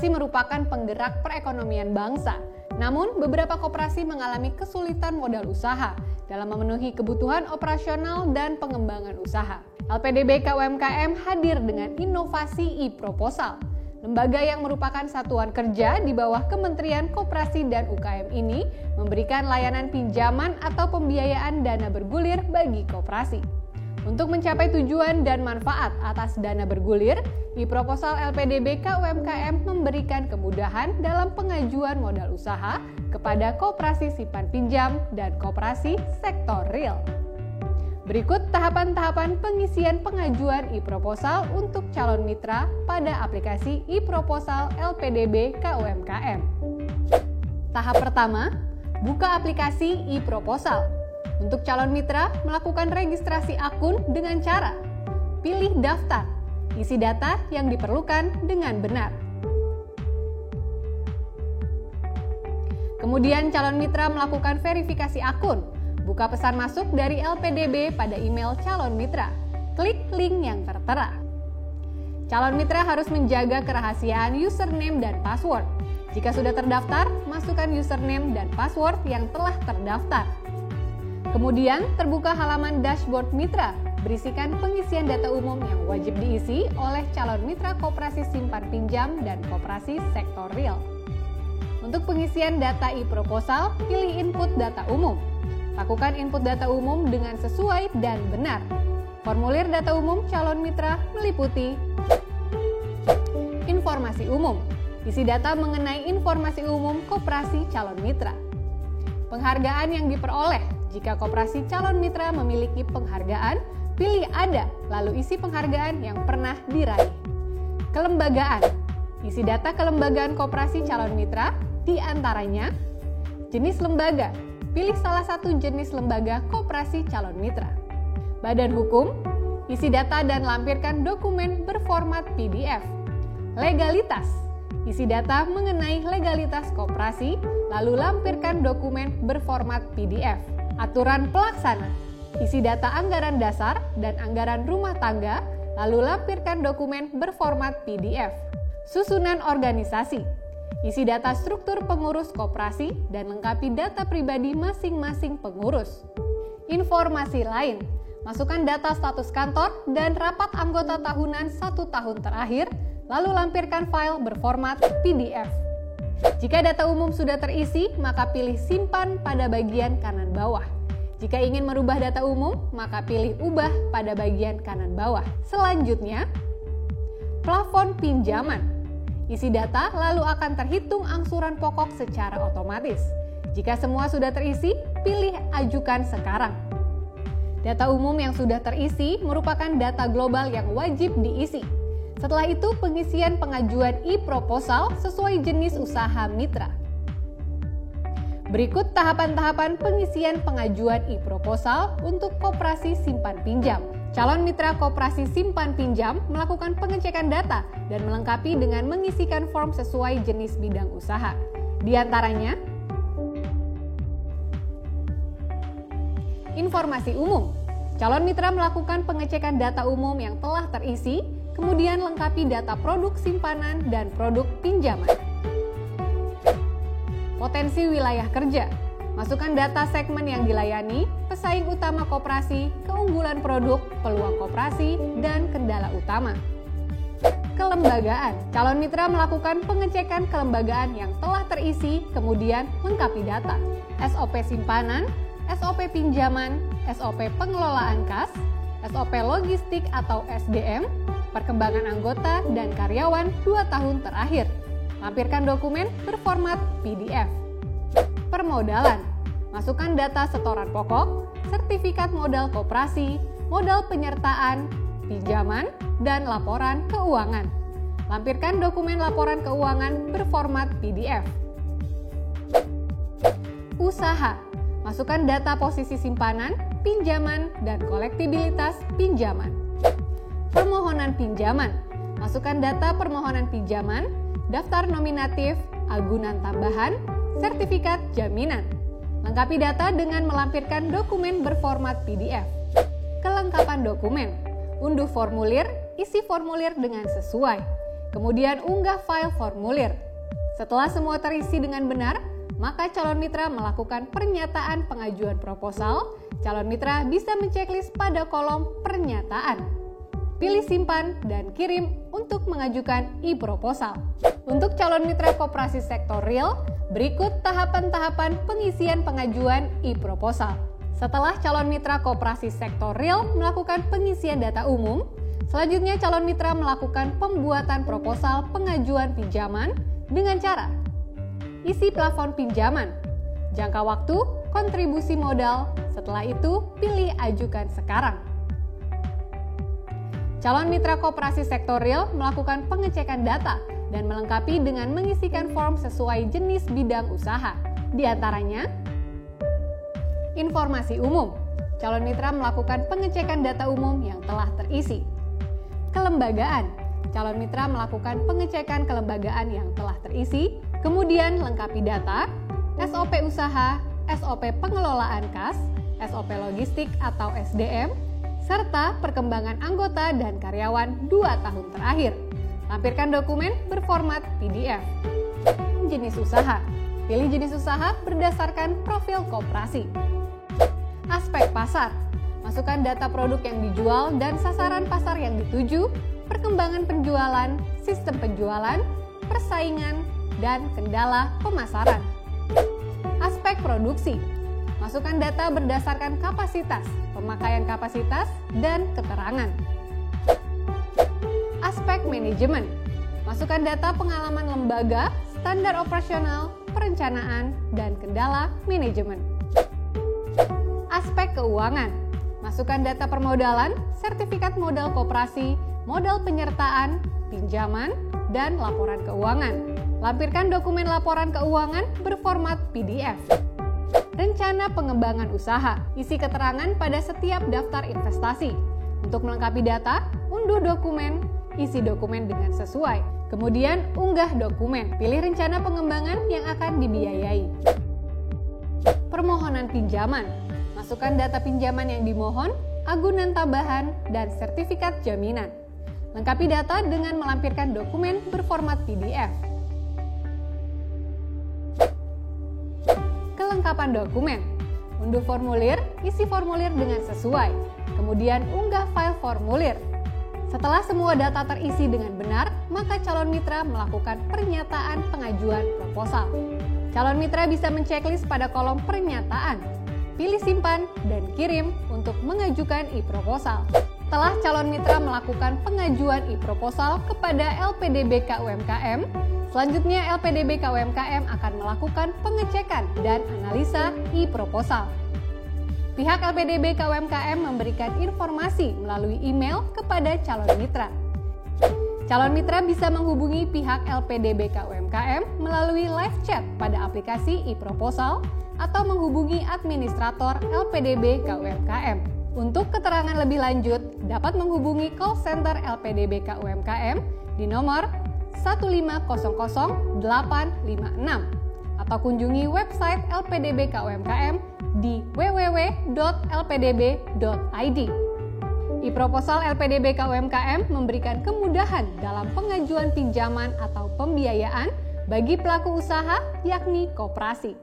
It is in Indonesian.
Koperasi merupakan penggerak perekonomian bangsa. Namun, beberapa koperasi mengalami kesulitan modal usaha dalam memenuhi kebutuhan operasional dan pengembangan usaha. LPDB KUMKM hadir dengan inovasi e-proposal. Lembaga yang merupakan satuan kerja di bawah Kementerian Koperasi dan UKM ini memberikan layanan pinjaman atau pembiayaan dana bergulir bagi koperasi. Untuk mencapai tujuan dan manfaat atas dana bergulir, e-proposal LPDB KUMKM memberikan kemudahan dalam pengajuan modal usaha kepada koperasi simpan pinjam dan koperasi sektor real. Berikut tahapan-tahapan pengisian pengajuan e-proposal untuk calon mitra pada aplikasi e-proposal LPDB KUMKM. Tahap pertama, buka aplikasi e-proposal. Untuk calon mitra, melakukan registrasi akun dengan cara pilih daftar, isi data yang diperlukan dengan benar. Kemudian calon mitra melakukan verifikasi akun. Buka pesan masuk dari LPDB pada email calon mitra. Klik link yang tertera. Calon mitra harus menjaga kerahasiaan username dan password. Jika sudah terdaftar, masukkan username dan password yang telah terdaftar. Kemudian, terbuka halaman dashboard mitra, berisikan pengisian data umum yang wajib diisi oleh calon mitra koperasi simpan pinjam dan koperasi sektor real. Untuk pengisian data e-proposal, pilih input data umum. Lakukan input data umum dengan sesuai dan benar. Formulir data umum calon mitra meliputi informasi umum. Isi data mengenai informasi umum koperasi calon mitra. Penghargaan yang diperoleh. Jika koperasi calon mitra memiliki penghargaan, pilih ada, lalu isi penghargaan yang pernah diraih. Kelembagaan. Isi data kelembagaan koperasi calon mitra, di antaranya jenis lembaga. Pilih salah satu jenis lembaga koperasi calon mitra. Badan hukum, isi data dan lampirkan dokumen berformat PDF. Legalitas, isi data mengenai legalitas koperasi, lalu lampirkan dokumen berformat PDF. Aturan pelaksana, isi data anggaran dasar dan anggaran rumah tangga, lalu lampirkan dokumen berformat PDF. Susunan organisasi, isi data struktur pengurus koperasi dan lengkapi data pribadi masing-masing pengurus. Informasi lain, masukkan data status kantor dan rapat anggota tahunan 1 tahun terakhir, lalu lampirkan file berformat PDF. Jika data umum sudah terisi, maka pilih simpan pada bagian kanan bawah. Jika ingin merubah data umum, maka pilih ubah pada bagian kanan bawah. Selanjutnya, plafon pinjaman. Isi data lalu akan terhitung angsuran pokok secara otomatis. Jika semua sudah terisi, pilih ajukan sekarang. Data umum yang sudah terisi merupakan data global yang wajib diisi. Setelah itu, pengisian pengajuan e-proposal sesuai jenis usaha mitra. Berikut tahapan-tahapan pengisian pengajuan e-proposal untuk koperasi simpan pinjam. Calon mitra koperasi simpan pinjam melakukan pengecekan data dan melengkapi dengan mengisikan form sesuai jenis bidang usaha. Di antaranya, informasi umum. Calon mitra melakukan pengecekan data umum yang telah terisi, kemudian lengkapi data produk simpanan dan produk pinjaman. Potensi wilayah kerja. Masukkan data segmen yang dilayani, pesaing utama koperasi, keunggulan produk, peluang koperasi, dan kendala utama. Kelembagaan. Calon mitra melakukan pengecekan kelembagaan yang telah terisi, kemudian lengkapi data. SOP simpanan, SOP pinjaman, SOP pengelolaan kas, SOP logistik atau SDM, perkembangan anggota dan karyawan 2 tahun terakhir. Lampirkan dokumen berformat PDF. Permodalan. Masukkan data setoran pokok, sertifikat modal koperasi, modal penyertaan, pinjaman, dan laporan keuangan. Lampirkan dokumen laporan keuangan berformat PDF. Usaha. Masukkan data posisi simpanan, pinjaman, dan kolektibilitas pinjaman. Permohonan pinjaman. Masukkan data permohonan pinjaman, daftar nominatif, agunan tambahan, sertifikat jaminan. Lengkapi data dengan melampirkan dokumen berformat PDF. Kelengkapan dokumen. Unduh formulir, isi formulir dengan sesuai. kemudian unggah file formulir. Setelah semua terisi dengan benar, maka calon mitra melakukan pernyataan pengajuan proposal. Calon mitra bisa menceklis pada kolom pernyataan. Pilih simpan dan kirim untuk mengajukan e-proposal. Untuk calon mitra koperasi sektor real, berikut tahapan-tahapan pengisian pengajuan e-proposal. Setelah calon mitra koperasi sektor real melakukan pengisian data umum, selanjutnya calon mitra melakukan pembuatan proposal pengajuan pinjaman dengan cara isi plafon pinjaman, jangka waktu, kontribusi modal, setelah itu pilih ajukan sekarang. Calon mitra koperasi sektor real melakukan pengecekan data dan melengkapi dengan mengisikan form sesuai jenis bidang usaha. Di antaranya, informasi umum. Calon mitra melakukan pengecekan data umum yang telah terisi. Kelembagaan. Calon mitra melakukan pengecekan kelembagaan yang telah terisi, kemudian lengkapi data, SOP usaha, SOP pengelolaan kas, SOP logistik atau SDM, serta perkembangan anggota dan karyawan 2 tahun terakhir. Lampirkan dokumen berformat PDF. Jenis usaha. Pilih jenis usaha berdasarkan profil koperasi. Aspek pasar. Masukkan data produk yang dijual dan sasaran pasar yang dituju, perkembangan penjualan, sistem penjualan, persaingan, dan kendala pemasaran. Aspek produksi. Masukkan data berdasarkan kapasitas, pemakaian kapasitas, dan keterangan. Aspek manajemen. Masukkan data pengalaman lembaga, standar operasional, perencanaan, dan kendala manajemen. Aspek keuangan. Masukkan data permodalan, sertifikat modal koperasi, modal penyertaan, pinjaman, dan laporan keuangan. Lampirkan dokumen laporan keuangan berformat PDF. Rencana pengembangan usaha. Isi keterangan pada setiap daftar investasi. Untuk melengkapi data, unduh dokumen, isi dokumen dengan sesuai. Kemudian unggah dokumen. Pilih rencana pengembangan yang akan dibiayai. Permohonan pinjaman. Masukkan data pinjaman yang dimohon, agunan tambahan, dan sertifikat jaminan. Lengkapi data dengan melampirkan dokumen berformat PDF. Kelengkapan dokumen. Unduh formulir, isi formulir dengan sesuai. Kemudian unggah file formulir. Setelah semua data terisi dengan benar, maka calon mitra melakukan pernyataan pengajuan proposal. Calon mitra bisa menceklis pada kolom pernyataan. Pilih simpan dan kirim untuk mengajukan e-proposal. Setelah calon mitra melakukan pengajuan e-proposal kepada LPDBK UMKM, selanjutnya LPDBK UMKM akan melakukan pengecekan dan analisa e-proposal. Pihak LPDBK UMKM memberikan informasi melalui email kepada calon mitra. Calon mitra bisa menghubungi pihak LPDBK UMKM melalui live chat pada aplikasi e-proposal atau menghubungi administrator LPDBK UMKM. Untuk keterangan lebih lanjut, dapat menghubungi call center LPDBK UMKM di nomor 1500856 atau kunjungi website LPDBK UMKM di www.lpdb.id. E-proposal LPDBK UMKM memberikan kemudahan dalam pengajuan pinjaman atau pembiayaan bagi pelaku usaha yakni koperasi.